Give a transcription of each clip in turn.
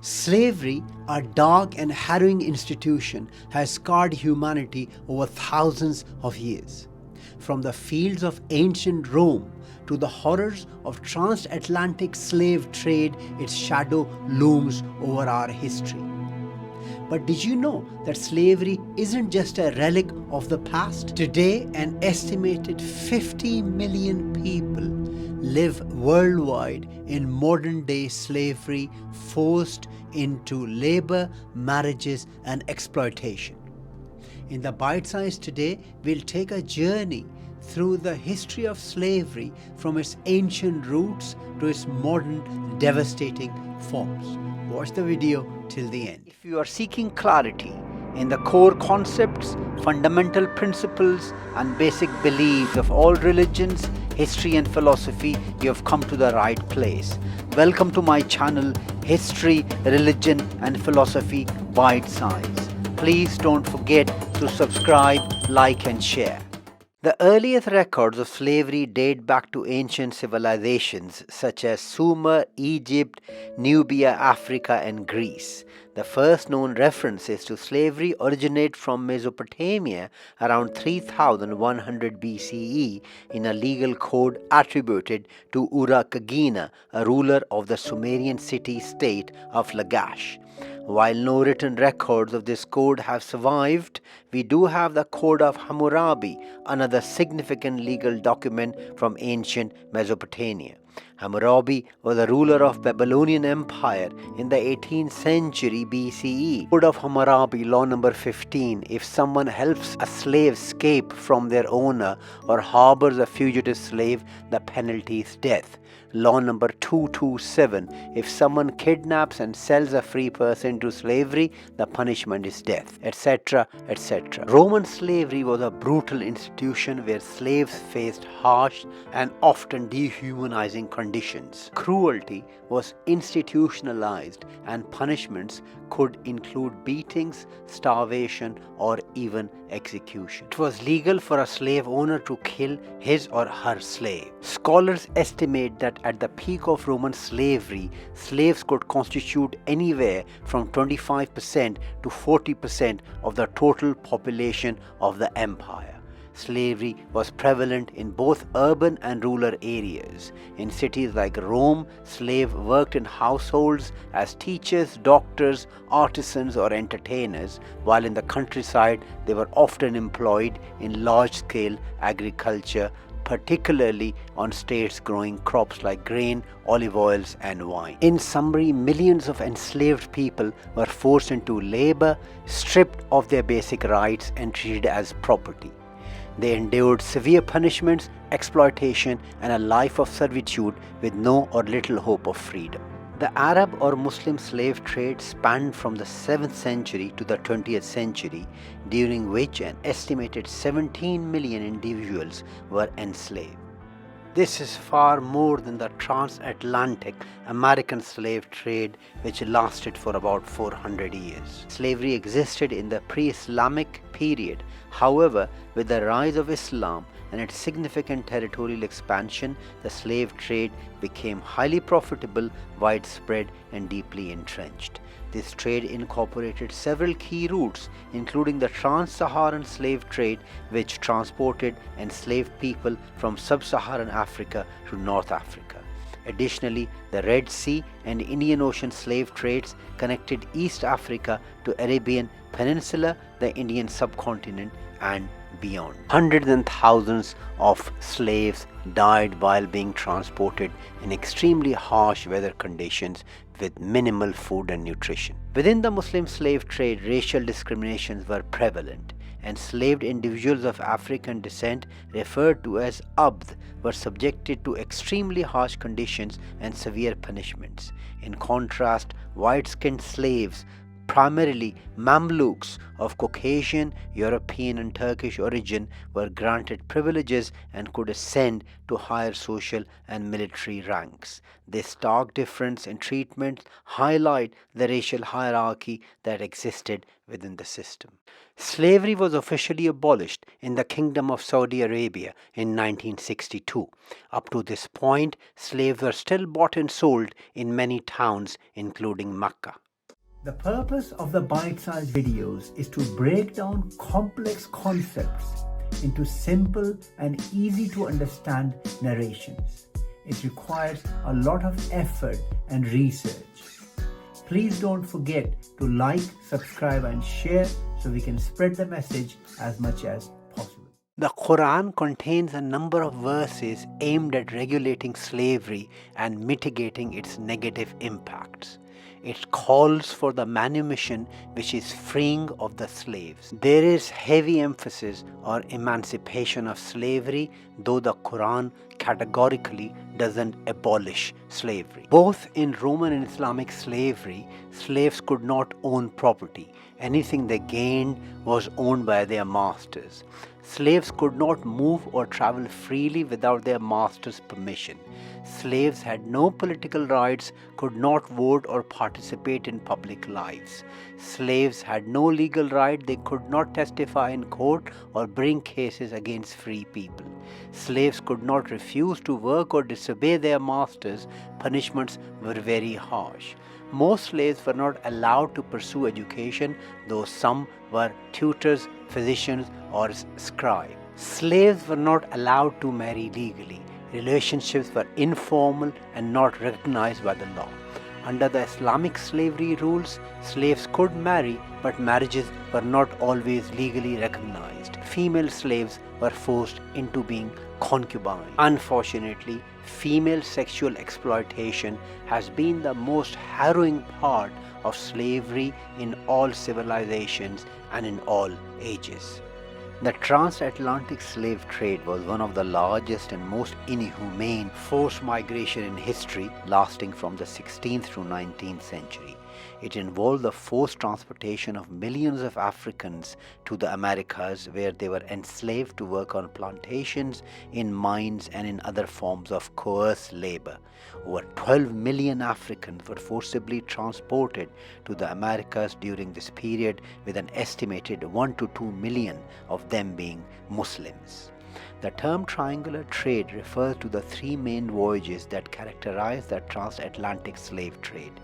Slavery, a dark and harrowing institution, has scarred humanity over thousands of years. From the fields of ancient Rome to the horrors of transatlantic slave trade, its shadow looms over our history. But did you know that slavery isn't just a relic of the past? Today, an estimated 50 million people live worldwide in modern-day slavery, forced into labor, marriages, and exploitation. In the Bite Size today, we'll take a journey through the history of slavery from its ancient roots to its modern devastating forms. Watch the video till the end. If you are seeking clarity in the core concepts, fundamental principles, and basic beliefs of all religions, history and philosophy, you have come to the right place. Welcome to my channel, History, Religion and Philosophy Bite Size. Please don't forget to subscribe, like and share. The earliest records of slavery date back to ancient civilizations such as Sumer, Egypt, Nubia, Africa and Greece. The first known references to slavery originate from Mesopotamia around 3100 BCE in a legal code attributed to Ura-Kagina, a ruler of the Sumerian city-state of Lagash. While no written records of this code have survived, we do have the Code of Hammurabi, another significant legal document from ancient Mesopotamia. Hammurabi was a ruler of Babylonian Empire in the 18th century BCE. Code of Hammurabi, law number 15. If someone helps a slave escape from their owner or harbors a fugitive slave, the penalty is death. Law number 227. If someone kidnaps and sells a free person to slavery, the punishment is death, etc., etc. Roman slavery was a brutal institution where slaves faced harsh and often dehumanizing conditions. Cruelty was institutionalized and punishments could include beatings, starvation, or even execution. It was legal for a slave owner to kill his or her slave. Scholars estimate that at the peak of Roman slavery, slaves could constitute anywhere from 25% to 40% of the total population of the empire. Slavery was prevalent in both urban and rural areas. In cities like Rome, slaves worked in households as teachers, doctors, artisans, or entertainers, while in the countryside they were often employed in large-scale agriculture, particularly on states growing crops like grain, olive oils, and wine. In summary, millions of enslaved people were forced into labor, stripped of their basic rights, and treated as property. They endured severe punishments, exploitation, and a life of servitude with no or little hope of freedom. The Arab or Muslim slave trade spanned from the 7th century to the 20th century, during which an estimated 17 million individuals were enslaved. This is far more than the transatlantic American slave trade, which lasted for about 400 years. Slavery existed in the pre-Islamic period. However, with the rise of Islam and its significant territorial expansion, the slave trade became highly profitable, widespread, and deeply entrenched. This trade incorporated several key routes, including the trans-Saharan slave trade, which transported enslaved people from sub-Saharan Africa to North Africa. Additionally, the Red Sea and Indian Ocean slave trades connected East Africa to Arabian Peninsula, the Indian subcontinent, and beyond. Hundreds and thousands of slaves died while being transported in extremely harsh weather conditions with minimal food and nutrition. Within the Muslim slave trade, racial discriminations were prevalent. Enslaved individuals of African descent, referred to as Abd, were subjected to extremely harsh conditions and severe punishments. In contrast, white-skinned slaves, primarily Mamluks of Caucasian, European and Turkish origin, were granted privileges and could ascend to higher social and military ranks. This stark difference in treatment highlight the racial hierarchy that existed within the system. Slavery was officially abolished in the Kingdom of Saudi Arabia in 1962. Up to this point, slaves were still bought and sold in many towns, including Mecca. The purpose of the bite-sized videos is to break down complex concepts into simple and easy to understand narrations. It requires a lot of effort and research. Please don't forget to like, subscribe and share so we can spread the message as much as possible. The Quran contains a number of verses aimed at regulating slavery and mitigating its negative impacts. It calls for the manumission, which is freeing of the slaves. There is heavy emphasis on emancipation of slavery, though the Quran categorically doesn't abolish slavery. Both in Roman and Islamic slavery, slaves could not own property. Anything they gained was owned by their masters. Slaves could not move or travel freely without their master's permission. Slaves had no political rights, could not vote or participate in public lives. Slaves had no legal right, they could not testify in court or bring cases against free people. Slaves could not refuse to work or disobey their masters. Punishments were very harsh. Most slaves were not allowed to pursue education, though some were tutors, physicians, or scribes. Slaves were not allowed to marry legally. Relationships were informal and not recognized by the law. Under the Islamic slavery rules, slaves could marry, but marriages were not always legally recognized. Female slaves were forced into being concubines. Unfortunately, female sexual exploitation has been the most harrowing part of slavery in all civilizations and in all ages. The transatlantic slave trade was one of the largest and most inhumane forced migration in history, lasting from the 16th to 19th century. It involved the forced transportation of millions of Africans to the Americas, where they were enslaved to work on plantations, in mines, and in other forms of coerced labor. Over 12 million Africans were forcibly transported to the Americas during this period, with an estimated 1 to 2 million of them being Muslims. The term triangular trade refers to the three main voyages that characterize the transatlantic slave trade.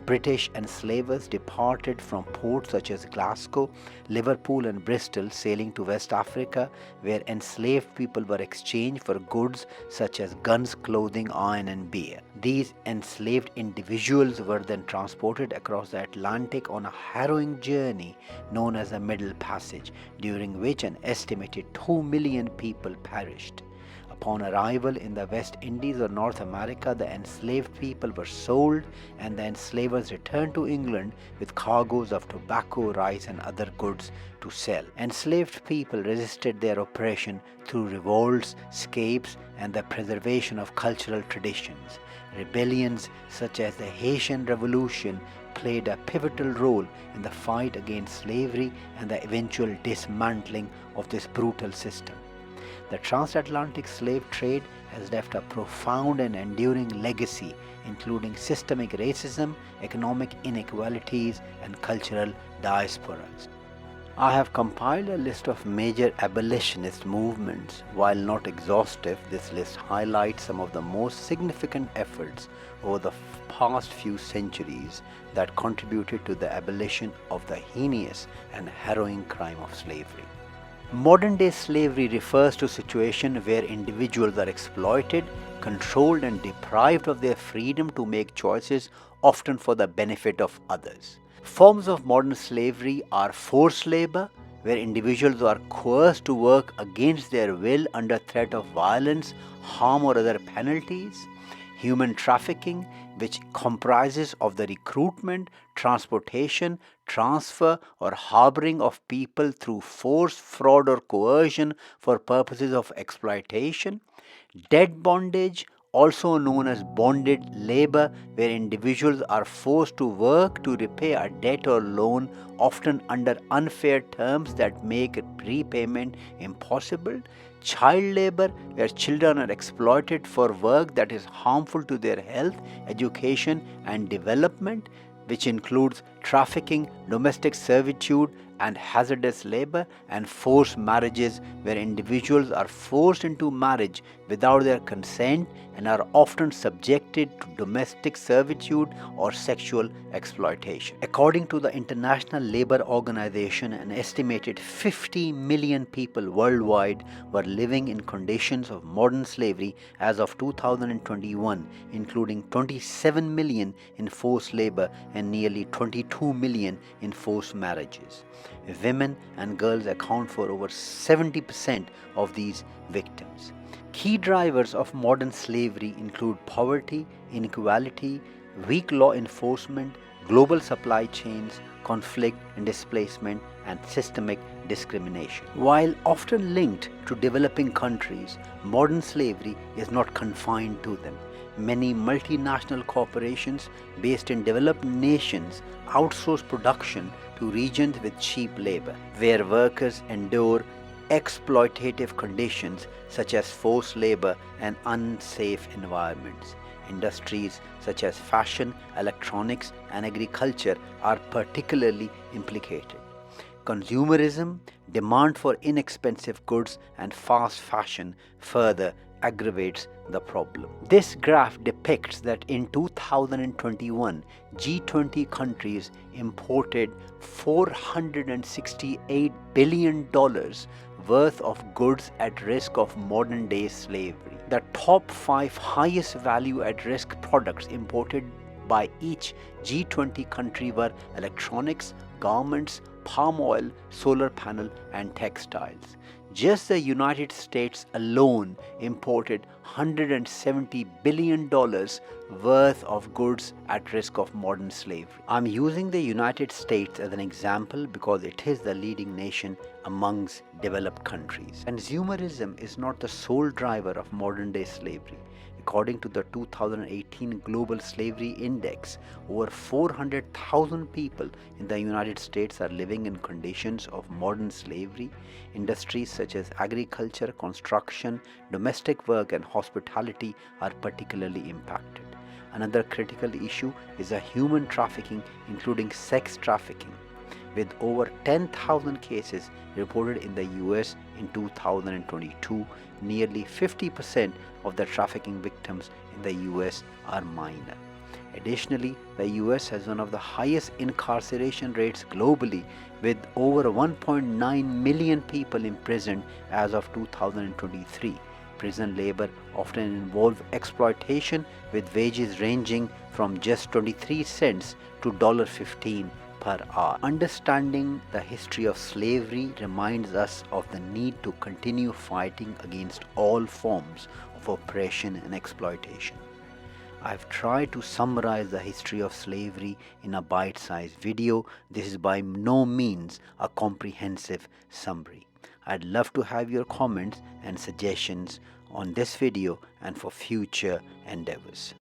British enslavers departed from ports such as Glasgow, Liverpool and Bristol, sailing to West Africa, where enslaved people were exchanged for goods such as guns, clothing, iron and beer. These enslaved individuals were then transported across the Atlantic on a harrowing journey known as the Middle Passage, during which an estimated 2 million people perished. Upon arrival in the West Indies or North America, the enslaved people were sold and the enslavers returned to England with cargoes of tobacco, rice and other goods to sell. Enslaved people resisted their oppression through revolts, escapes and the preservation of cultural traditions. Rebellions such as the Haitian Revolution played a pivotal role in the fight against slavery and the eventual dismantling of this brutal system. The transatlantic slave trade has left a profound and enduring legacy, including systemic racism, economic inequalities, and cultural diasporas. I have compiled a list of major abolitionist movements. While not exhaustive, this list highlights some of the most significant efforts over the past few centuries that contributed to the abolition of the heinous and harrowing crime of slavery. Modern-day slavery refers to a situation where individuals are exploited, controlled and deprived of their freedom to make choices, often for the benefit of others. Forms of modern slavery are forced labor, where individuals are coerced to work against their will under threat of violence, harm or other penalties. Human trafficking, which comprises of the recruitment, transportation, transfer or harboring of people through force, fraud or coercion for purposes of exploitation. Debt bondage, also known as bonded labor, where individuals are forced to work to repay a debt or loan, often under unfair terms that make repayment impossible. Child labor, where children are exploited for work that is harmful to their health, education and development, which includes trafficking, domestic servitude and hazardous labor and forced marriages, where individuals are forced into marriage without their consent and are often subjected to domestic servitude or sexual exploitation. According to the International Labour Organization, an estimated 50 million people worldwide were living in conditions of modern slavery as of 2021, including 27 million in forced labor and nearly 22 million in forced marriages. Women and girls account for over 70% of these victims. Key drivers of modern slavery include poverty, inequality, weak law enforcement, global supply chains, conflict and displacement, and systemic discrimination. While often linked to developing countries, modern slavery is not confined to them. Many multinational corporations based in developed nations outsource production to regions with cheap labor, where workers endure exploitative conditions such as forced labor and unsafe environments. Industries such as fashion, electronics, and agriculture are particularly implicated. Consumerism, demand for inexpensive goods, and fast fashion further aggravates the problem. This graph depicts that in 2021, G20 countries imported $468 billion worth of goods at risk of modern-day slavery. The top 5 highest value at risk products imported by each G20 country were electronics, garments, palm oil, solar panel, and textiles. Just the United States alone imported $170 billion worth of goods at risk of modern slavery. I'm using the United States as an example because it is the leading nation amongst developed countries. Consumerism is not the sole driver of modern-day slavery. According to the 2018 Global Slavery Index, over 400,000 people in the United States are living in conditions of modern slavery. Industries such as agriculture, construction, domestic work, and hospitality are particularly impacted. Another critical issue is human trafficking, including sex trafficking, with over 10,000 cases reported in the US in 2022. Nearly 50% of the trafficking victims in the US are minor. Additionally, the US has one of the highest incarceration rates globally, with over 1.9 million people imprisoned as of 2023. Prison labor often involves exploitation, with wages ranging from just 23 cents to $1.15 per hour. Understanding the history of slavery reminds us of the need to continue fighting against all forms of oppression and exploitation. I've tried to summarize the history of slavery in a bite-sized video. This is by no means a comprehensive summary. I'd love to have your comments and suggestions on this video and for future endeavors.